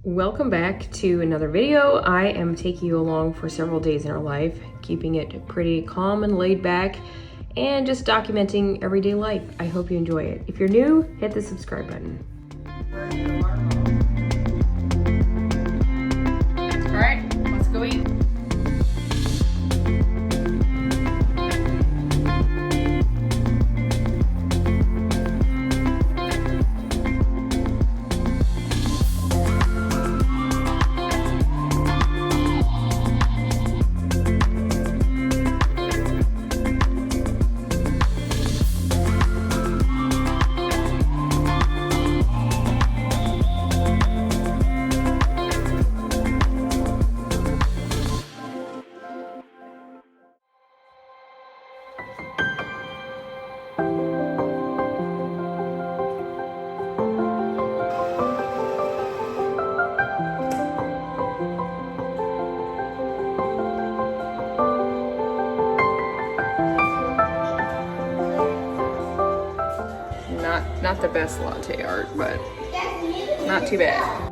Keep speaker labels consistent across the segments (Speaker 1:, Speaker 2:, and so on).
Speaker 1: Welcome back to another video. I am taking you along for several days in our life, keeping it pretty calm and laid back, and just documenting everyday life. I hope you enjoy it. If you're new, hit the subscribe button. All right, let's go eat. Not the best latte art, but not too bad.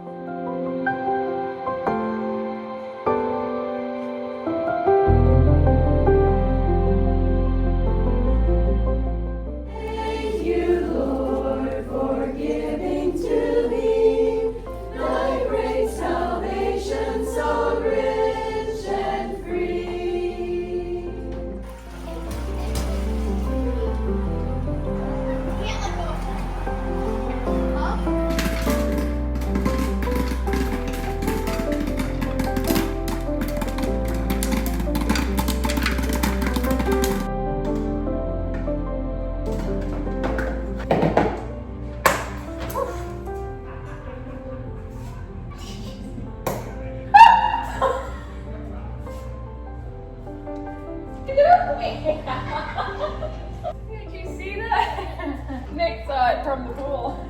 Speaker 1: Did you see that? Nick saw it from the pool.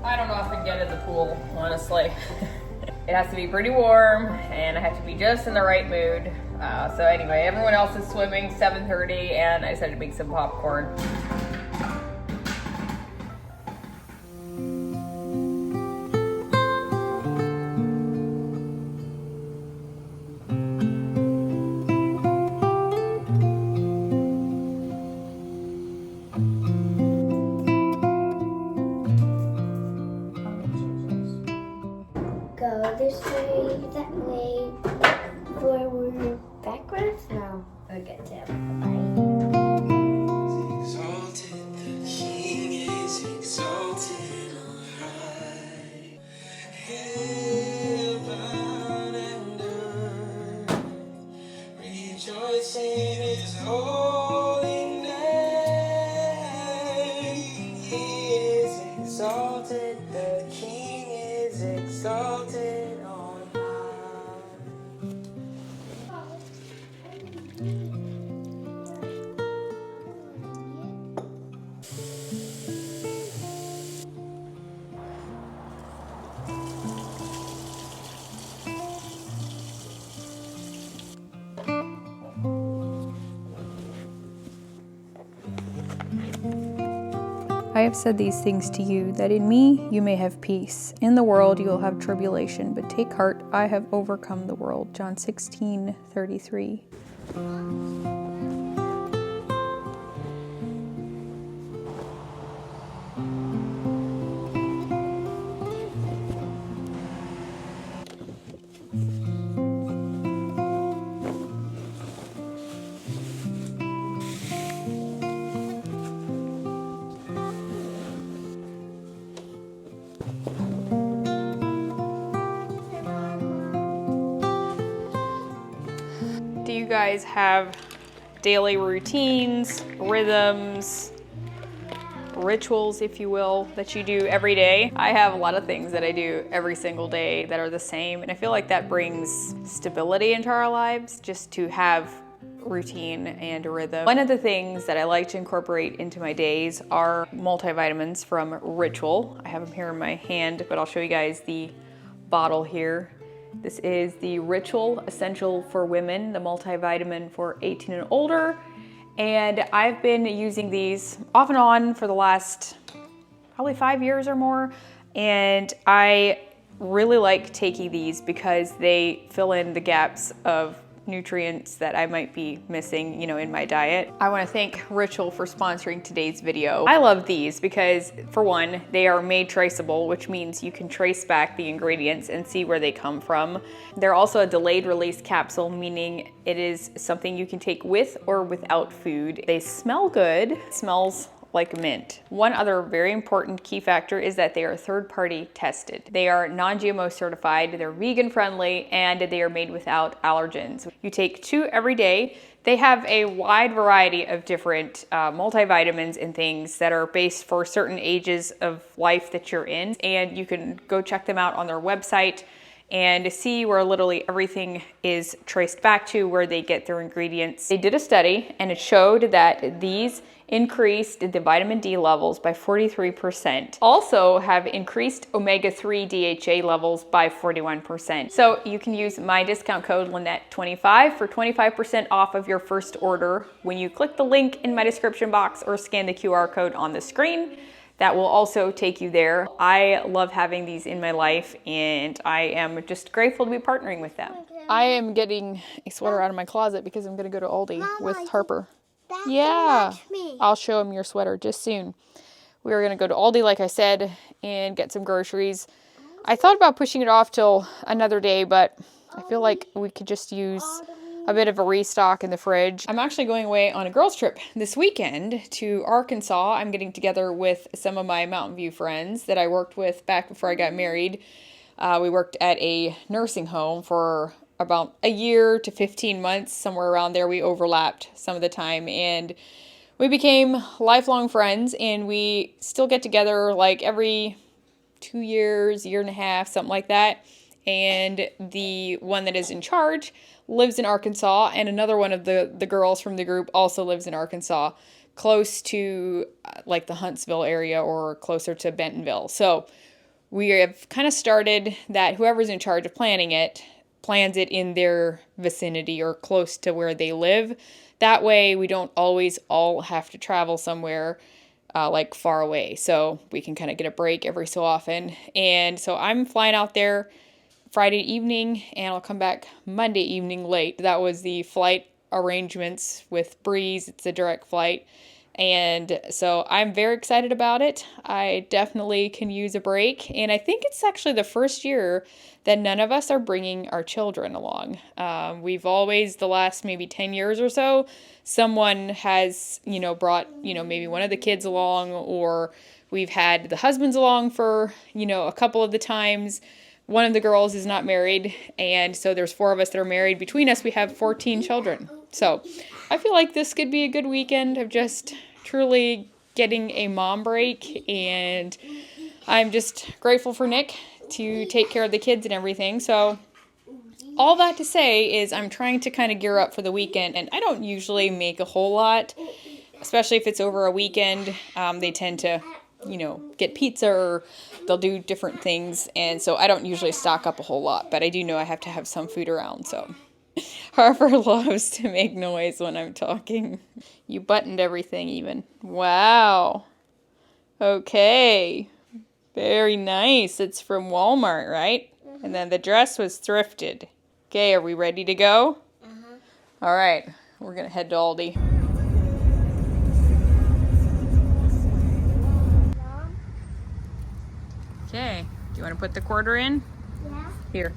Speaker 1: I don't know if I can get in the pool, honestly. It has to be pretty warm, and I have to be just in the right mood. So anyway, everyone else is swimming, 7:30, and I decided to make some popcorn.
Speaker 2: Go this way, that way, forward, backwards. No, okay,
Speaker 3: Exalted, the King is exalted on high. Heaven and earth rejoice in His holy name. He is exalted, the King is exalted on high.
Speaker 4: I have said these things to you, that in me you may have peace. In the world you will have tribulation, but take heart, I have overcome the world. John 16:33. Do you guys have daily routines, rhythms, rituals, if you will, that you do every day? I have a lot of things that I do every single day that are the same, and I feel like that brings stability into our lives, just to have routine and a rhythm. One of the things that I like to incorporate into my days are multivitamins from Ritual. I have them here in my hand, but I'll show you guys the bottle here. This is the Ritual Essential for Women, the multivitamin for 18 and older. And I've been using these off and on for the last probably 5 years or more. And I really like taking these because they fill in the gaps of nutrients that I might be missing, you know, in my diet. I want to thank Ritual for sponsoring today's video. I love these because, for one, they are made traceable, which means you can trace back the ingredients and see where they come from. They're also a delayed release capsule, meaning it is something you can take with or without food. They smell good. It smells like mint. One other very important key factor is that they are third-party tested. They are non-GMO certified, they're vegan friendly, and they are made without allergens. You take 2 every day. They have a wide variety of different multivitamins and things that are based for certain ages of life that you're in, and you can go check them out on their website and see where literally everything is traced back to where they get their ingredients. They did a study and it showed that these increased the vitamin D levels by 43%. Also have increased omega-3 DHA levels by 41%. So you can use my discount code Lynette25 for 25% off of your first order when you click the link in my description box or scan the QR code on the screen. That will also take you there. I love having these in my life and I am just grateful to be partnering with them. I am getting a sweater out of my closet because I'm gonna go to Aldi with Harper. Yeah, I'll show him your sweater just soon. We are gonna go to Aldi, like I said, and get some groceries. I thought about pushing it off till another day, but I feel like we could just use a bit of a restock in the fridge. I'm actually going away on a girls trip this weekend to Arkansas. I'm getting together with some of my Mountain View friends that I worked with back before I got married. We worked at a nursing home for about a year to 15 months, somewhere around there. We overlapped some of the time and we became lifelong friends, and we still get together like every 2 years, year and a half, something like that. And the one that is in charge lives in Arkansas, and another one of the girls from the group also lives in Arkansas, close to like the Huntsville area or closer to Bentonville. So we have kind of started that whoever's in charge of planning it plans it in their vicinity or close to where they live. That way we don't always all have to travel somewhere like far away. So we can kind of get a break every so often. And so I'm flying out there Friday evening and I'll come back Monday evening late. That was the flight arrangements with Breeze. It's a direct flight. And so I'm very excited about it. I definitely can use a break. And I think it's actually the first year that none of us are bringing our children along. We've always, the last maybe 10 years or so, someone has, brought, maybe one of the kids along, or we've had the husbands along for, a couple of the times. One of the girls is not married, and so there's 4 of us that are married. Between us, we have 14 children. So I feel like this could be a good weekend of just truly getting a mom break, and I'm just grateful for Nick to take care of the kids and everything. So all that to say is I'm trying to kind of gear up for the weekend, and I don't usually make a whole lot, especially if it's over a weekend. They tend to, get pizza, or they'll do different things, and so I don't usually stock up a whole lot, but I do know I have to have some food around. So Harper loves to make noise when I'm talking. You buttoned everything even. Wow. Okay. Very nice. It's from Walmart, right? Mm-hmm. And then the dress was thrifted. Okay, are we ready to go? Uh-huh. All right. We're going to head to Aldi. Okay. Do you want to put the quarter in?
Speaker 2: Yeah.
Speaker 4: Here.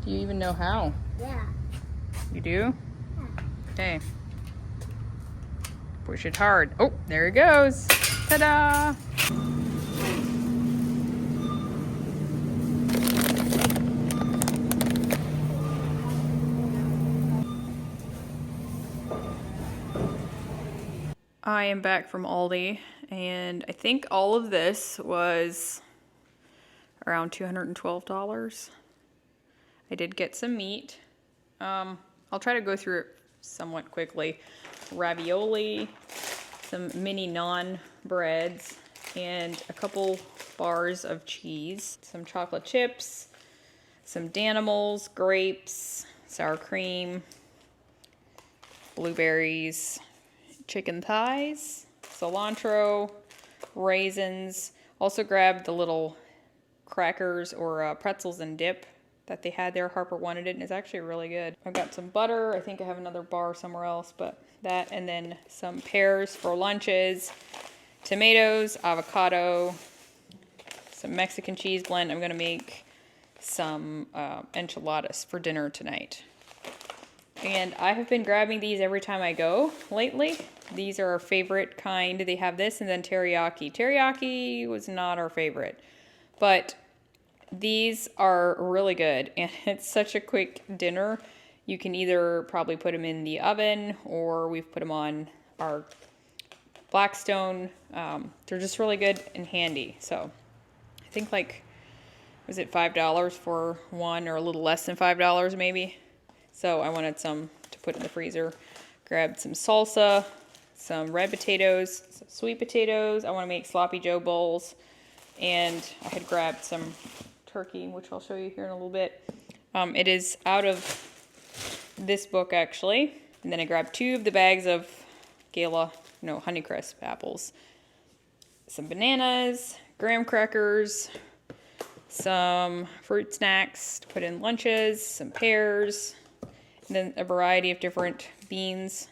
Speaker 4: Do you even know how?
Speaker 2: Yeah.
Speaker 4: You do?
Speaker 2: Yeah.
Speaker 4: Okay. Push it hard. Oh, there it goes. Ta-da! I am back from Aldi, and I think all of this was around $212. I did get some meat. I'll try to go through it somewhat quickly. Ravioli, some mini naan breads, and a couple bars of cheese, some chocolate chips, some Danimals, grapes, sour cream, blueberries, chicken thighs, cilantro, raisins. Also grabbed the little crackers or pretzels and dip that they had there. Harper wanted it, and it's actually really good. I've got some butter. I think I have another bar somewhere else, but that, and then some pears for lunches, tomatoes, avocado, some Mexican cheese blend. I'm gonna make some enchiladas for dinner tonight. And I have been grabbing these every time I go lately. These are our favorite kind. They have this and then teriyaki. Teriyaki was not our favorite, but these are really good, and it's such a quick dinner. You can either probably put them in the oven, or we've put them on our Blackstone. They're just really good and handy. So I think, like, was it $5 for one, or a little less than $5 maybe? So I wanted some to put in the freezer. Grabbed some salsa, some red potatoes, some sweet potatoes. I want to make sloppy joe bowls, and I had grabbed some turkey, which I'll show you here in a little bit. It is out of this book, actually. And then I grabbed 2 of the bags of Honeycrisp apples, some bananas, graham crackers, some fruit snacks to put in lunches, some pears, and then a variety of different beans.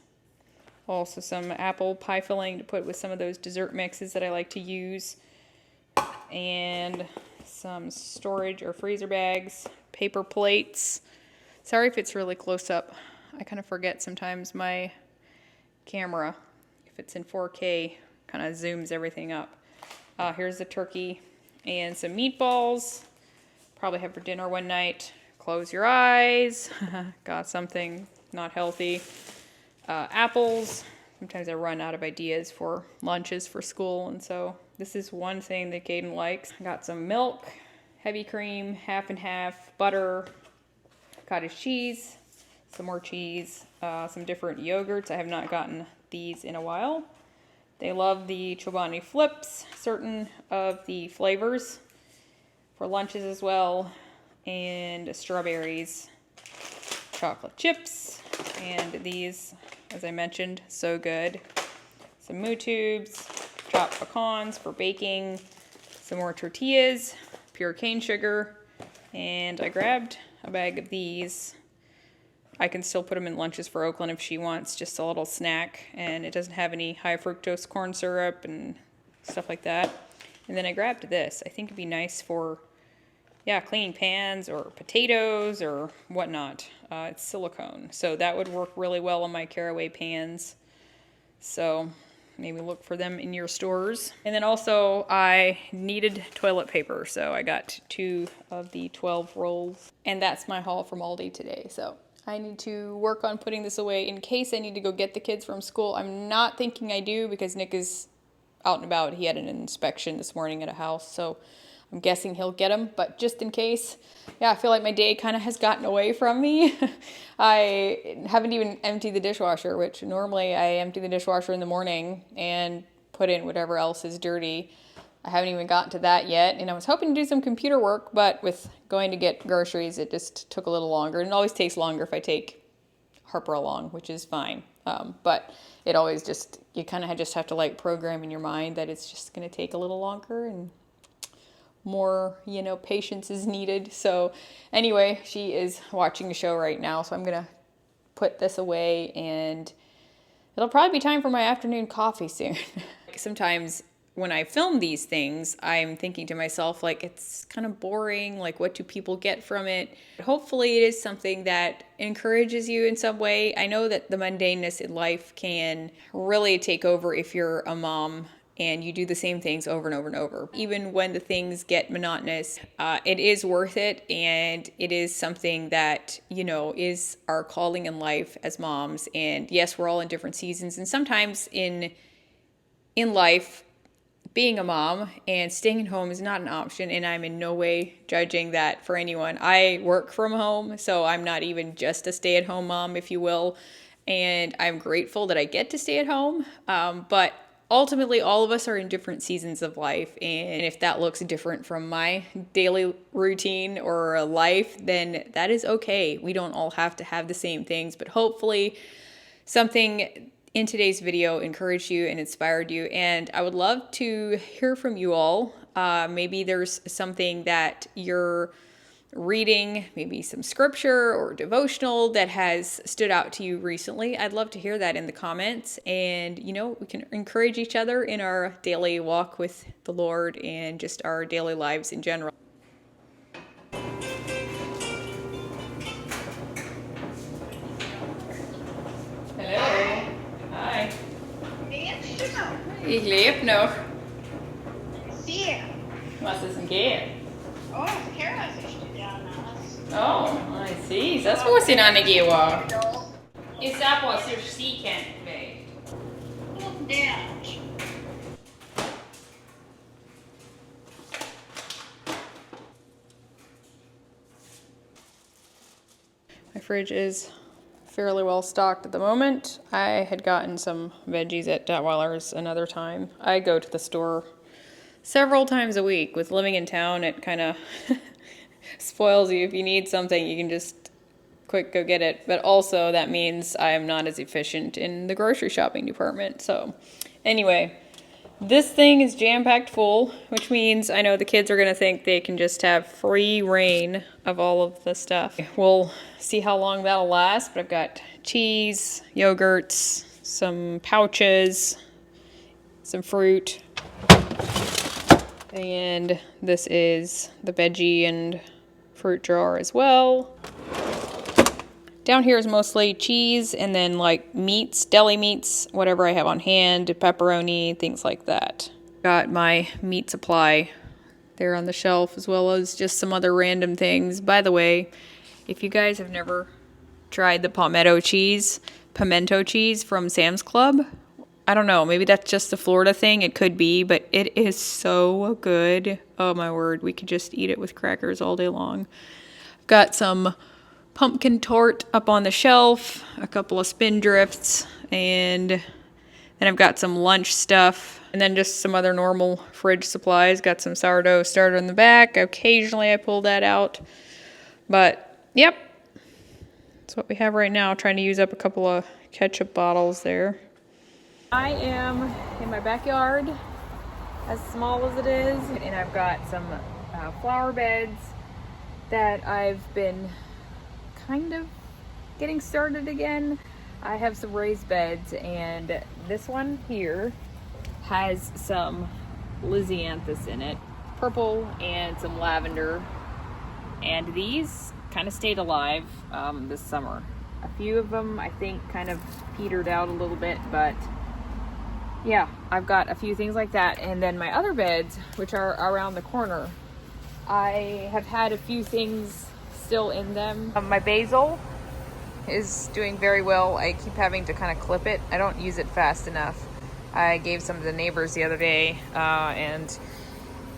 Speaker 4: Also some apple pie filling to put with some of those dessert mixes that I like to use. And some storage or freezer bags, paper plates. Sorry if it's really close up. I kind of forget sometimes my camera, if it's in 4K, kind of zooms everything up. Here's the turkey and some meatballs. Probably have for dinner one night. Close your eyes. Got something not healthy. Apples. Sometimes I run out of ideas for lunches for school, and so this is one thing that Caden likes. I got some milk, heavy cream, half and half, butter, cottage cheese, some more cheese, some different yogurts. I have not gotten these in a while. They love the Chobani Flips, certain of the flavors for lunches as well, and strawberries, chocolate chips, and these, as I mentioned, so good. Some moo tubes, chopped pecans for baking, some more tortillas, pure cane sugar, and I grabbed a bag of these. I can still put them in lunches for Oakland if she wants, just a little snack, and it doesn't have any high fructose corn syrup and stuff like that. And then I grabbed this. I think it'd be nice for, cleaning pans or potatoes or whatnot. It's silicone, so that would work really well on my caraway pans. So maybe look for them in your stores. And then also I needed toilet paper, so I got 2 of the 12 rolls. And that's my haul from Aldi today. So I need to work on putting this away in case I need to go get the kids from school. I'm not thinking I do because Nick is out and about. He had an inspection this morning at a house, so I'm guessing he'll get them, but just in case. Yeah, I feel like my day kind of has gotten away from me. I haven't even emptied the dishwasher, which normally I empty the dishwasher in the morning and put in whatever else is dirty. I haven't even gotten to that yet, and I was hoping to do some computer work, but with going to get groceries, it just took a little longer. And it always takes longer if I take Harper along, which is fine. But it always just, you kind of just have to like program in your mind that it's just going to take a little longer, and more, patience is needed. So anyway, she is watching a show right now, so I'm going to put this away, and it'll probably be time for my afternoon coffee soon. Sometimes when I film these things, I'm thinking to myself, like, it's kind of boring. Like, what do people get from it? Hopefully it is something that encourages you in some way. I know that the mundaneness in life can really take over if you're a mom and you do the same things over and over and over. Even when the things get monotonous, it is worth it, and it is something that, is our calling in life as moms. And yes, we're all in different seasons, and sometimes in life, being a mom and staying at home is not an option, and I'm in no way judging that for anyone. I work from home, so I'm not even just a stay-at-home mom, if you will, and I'm grateful that I get to stay at home, but ultimately, all of us are in different seasons of life, and if that looks different from my daily routine or life, then that is okay. We don't all have to have the same things, but hopefully something in today's video encouraged you and inspired you. And I would love to hear from you all. Maybe there's something that you're reading, maybe some scripture or devotional that has stood out to you recently. I'd love to hear that in the comments. And, you know, we can encourage each other in our daily walk with the Lord and just our daily lives in general. Hallo. Hi.
Speaker 5: Lebt du noch?
Speaker 4: Ich lebe noch.
Speaker 5: Sehr.
Speaker 4: Was ist denn geht?
Speaker 5: Oh, Kara ist ja nass.
Speaker 4: Oh, I see. That's what's in Anigiwa. Is that what's your sea can't be?
Speaker 5: Och där.
Speaker 4: My fridge is fairly well stocked at the moment. I had gotten some veggies at Datweiler's another time. I go to the store several times a week. With living in town, it kind of spoils you. If you need something, you can just quick go get it. But also that means I am not as efficient in the grocery shopping department. So anyway, this thing is jam-packed full, which means I know the kids are going to think they can just have free reign of all of the stuff. We'll see how long that'll last, but I've got cheese, yogurts, some pouches, some fruit, and this is the veggie and fruit jar as well. Down here is mostly cheese and then like meats, deli meats, whatever I have on hand, pepperoni, things like that. Got my meat supply there on the shelf as well as just some other random things. By the way, if you guys have never tried the pimento cheese from Sam's Club, I don't know, maybe that's just a Florida thing. It could be, but it is so good. Oh my word, we could just eat it with crackers all day long. Got some pumpkin tort up on the shelf, a couple of spindrifts, and then I've got some lunch stuff, and then just some other normal fridge supplies. Got some sourdough starter in the back. Occasionally I pull that out, but yep, that's what we have right now. Trying to use up a couple of ketchup bottles there. I am in my backyard, as small as it is, and I've got some flower beds that I've been kind of getting started again. I have some raised beds, and this one here has some lisianthus in it, purple and some lavender, and these kind of stayed alive this summer. A few of them I think kind of petered out a little bit, but yeah, I've got a few things like that. And then my other beds, which are around the corner, I have had a few things still in them. My basil is doing very well. I keep having to kind of clip it. I don't use it fast enough. I gave some to the neighbors the other day, and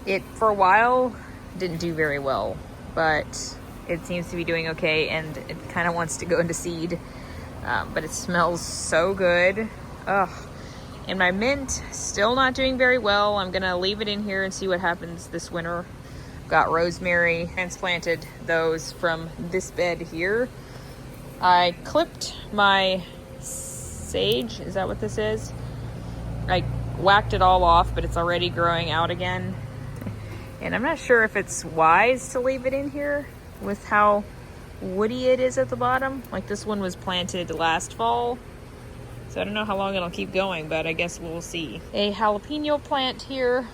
Speaker 4: it for a while didn't do very well, but it seems to be doing okay, and it kind of wants to go into seed, but it smells so good. Ugh. And my mint, still not doing very well. I'm gonna leave it in here and see what happens this winter. Got rosemary, transplanted those from this bed here. I clipped my sage, is that what this is? I whacked it all off, but it's already growing out again. And I'm not sure if it's wise to leave it in here with how woody it is at the bottom. Like this one was planted last fall, so I don't know how long it'll keep going, but I guess we'll see. A jalapeno plant here.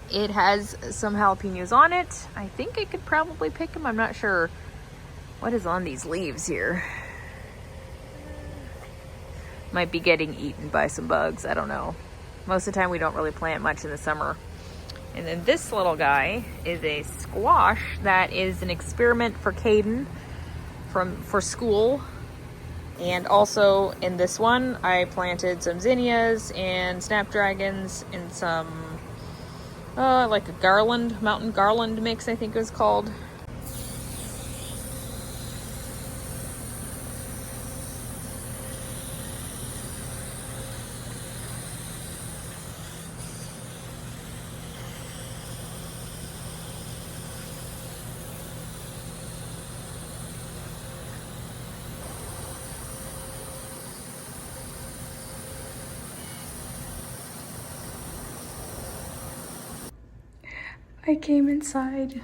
Speaker 4: It has some jalapenos on it. I think I could probably pick them. I'm not sure what is on these leaves here. Might be getting eaten by some bugs. I don't know. Most of the time we don't really plant much in the summer. And then this little guy is a squash that is an experiment for Caden for school. And also in this one, I planted some zinnias and snapdragons and some like a garland, mountain garland mix, I think it was called. I came inside.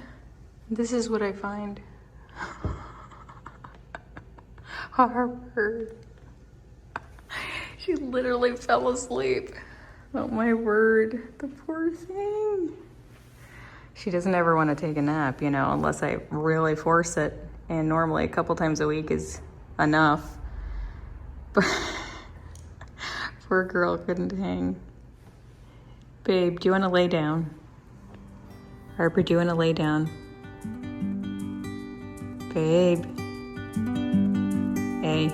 Speaker 4: This is what I find. Harper. She literally fell asleep. Oh my word, the poor thing. She doesn't ever want to take a nap, you know, unless I really force it. And normally a couple times a week is enough. But poor girl couldn't hang. Babe, do you want to lay down? Harper, do you want to lay down? Babe. Hey.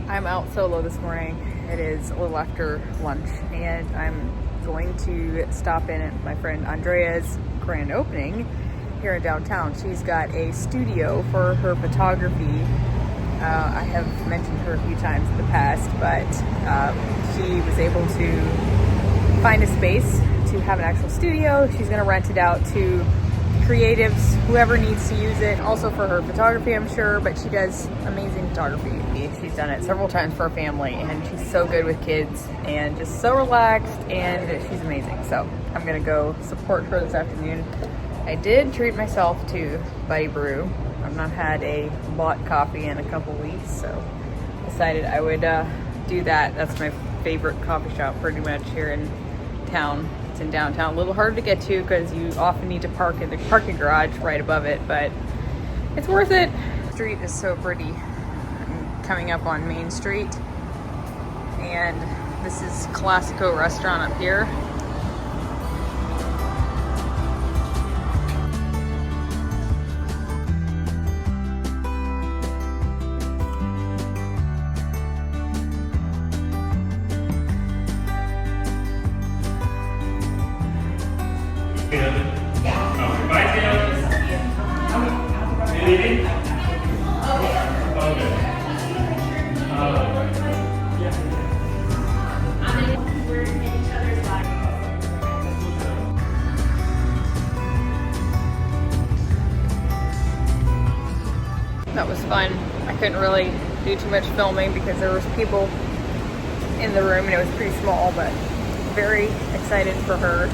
Speaker 4: I'm out solo this morning. It is a little after lunch and I'm going to stop in at my friend Andrea's grand opening here in downtown. She's got a studio for her photography. I have mentioned her a few times in the past, but she was able to find a space to have an actual studio. She's gonna rent it out to creatives, whoever needs to use it. Also for her photography, I'm sure, but she does amazing photography. She's done it several times for her family, and she's so good with kids and just so relaxed, and she's amazing. So I'm gonna go support her this afternoon. I did treat myself to Buddy Brew. I've not had a bought coffee in a couple weeks, so decided I would do that. That's my favorite coffee shop pretty much here in town. It's in downtown, a little hard to get to because you often need to park in the parking garage right above it, but it's worth it. The street is so pretty. I'm coming up on Main Street, and this is Classico restaurant up here. That was fun. I couldn't really do too much filming because there was people in the room and it was pretty small, but very excited for her.